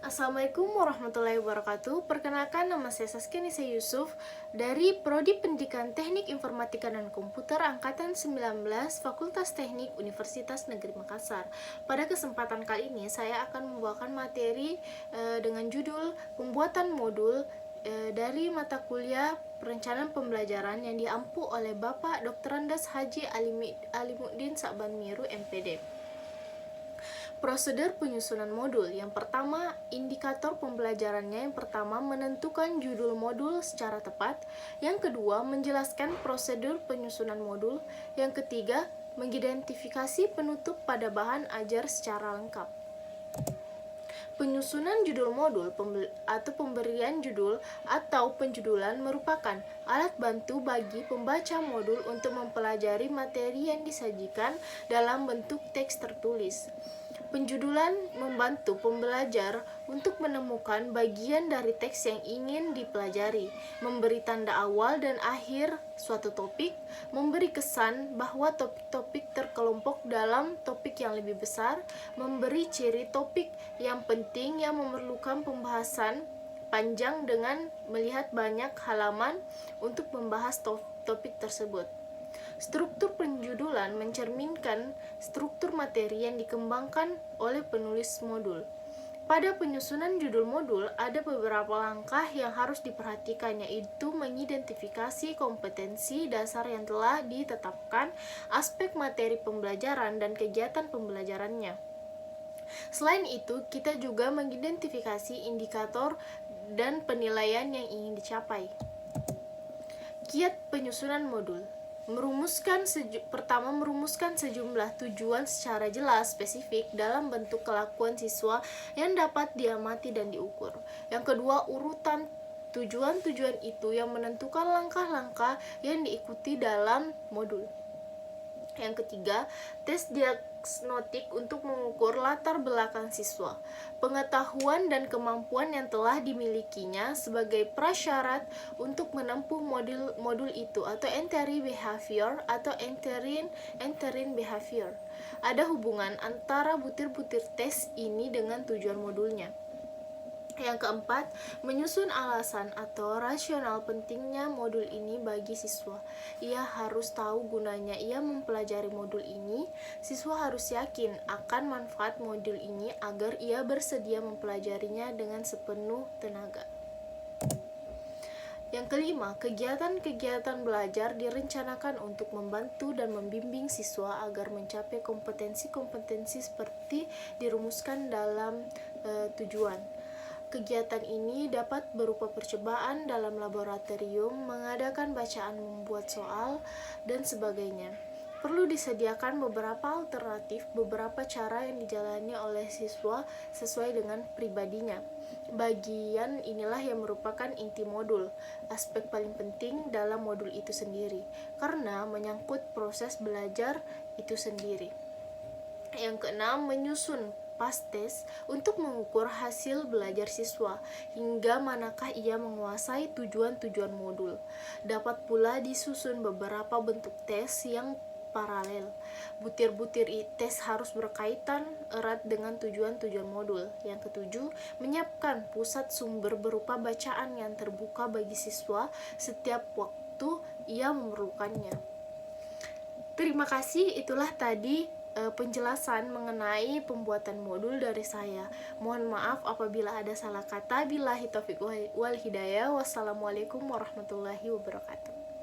Assalamualaikum warahmatullahi wabarakatuh. Perkenalkan, nama saya Saskia Nisa Yusuf dari Prodi Pendidikan Teknik Informatika dan Komputer Angkatan 19 Fakultas Teknik Universitas Negeri Makassar. Pada kesempatan kali ini saya akan membawakan materi dengan judul Pembuatan Modul dari mata kuliah Perencanaan Pembelajaran yang diampu oleh Bapak Dr. Andes Haji Alimuddin Sa'ban Miru, MPD. Prosedur penyusunan modul. Yang pertama, indikator pembelajarannya. Yang pertama, menentukan judul modul secara tepat. Yang kedua, menjelaskan prosedur penyusunan modul. Yang ketiga, mengidentifikasi penutup pada bahan ajar secara lengkap. Penyusunan judul modul atau pemberian judul atau penjudulan merupakan alat bantu bagi pembaca modul untuk mempelajari materi yang disajikan dalam bentuk teks tertulis. Penjudulan membantu pembelajar untuk menemukan bagian dari teks yang ingin dipelajari, memberi tanda awal dan akhir suatu topik, memberi kesan bahwa topik-topik terkelompok dalam topik yang lebih besar, memberi ciri topik yang penting yang memerlukan pembahasan panjang dengan melihat banyak halaman untuk membahas topik tersebut. Struktur penjudulan mencerminkan struktur materi yang dikembangkan oleh penulis modul. Pada penyusunan judul modul, ada beberapa langkah yang harus diperhatikan, yaitu mengidentifikasi kompetensi dasar yang telah ditetapkan, aspek materi pembelajaran, dan kegiatan pembelajarannya. Selain itu, kita juga mengidentifikasi indikator dan penilaian yang ingin dicapai. Kiat penyusunan modul. Merumuskan sejumlah tujuan secara jelas spesifik dalam bentuk kelakuan siswa yang dapat diamati dan diukur. Yang kedua, urutan tujuan-tujuan itu yang menentukan langkah-langkah yang diikuti dalam modul. Yang ketiga, tes diagnostik untuk mengukur latar belakang siswa, pengetahuan dan kemampuan yang telah dimilikinya sebagai prasyarat untuk menempuh modul itu, atau entering behavior atau entering behavior. Ada hubungan antara butir-butir tes ini dengan tujuan modulnya. Yang keempat, menyusun alasan atau rasional pentingnya modul ini bagi siswa. Ia harus tahu gunanya ia mempelajari modul ini. Siswa harus yakin akan manfaat modul ini agar ia bersedia mempelajarinya dengan sepenuh tenaga. Yang kelima, kegiatan-kegiatan belajar direncanakan untuk membantu dan membimbing siswa agar mencapai kompetensi-kompetensi seperti dirumuskan dalam tujuan. Kegiatan ini dapat berupa percobaan dalam laboratorium, mengadakan bacaan, membuat soal, dan sebagainya. Perlu disediakan beberapa alternatif, beberapa cara yang dijalani oleh siswa sesuai dengan pribadinya. Bagian inilah yang merupakan inti modul, aspek paling penting dalam modul itu sendiri, karena menyangkut proses belajar itu sendiri. Yang keenam, menyusun past test untuk mengukur hasil belajar siswa hingga manakah ia menguasai tujuan-tujuan modul. Dapat pula disusun beberapa bentuk tes yang paralel. Butir-butir tes harus berkaitan erat dengan tujuan-tujuan modul. Yang ketujuh, menyiapkan pusat sumber berupa bacaan yang terbuka bagi siswa setiap waktu ia memerlukannya. Terima kasih, itulah tadi penjelasan mengenai pembuatan modul dari saya. Mohon maaf apabila ada salah kata. Billahi taufiq wal hidayah. Wassalamualaikum warahmatullahi wabarakatuh.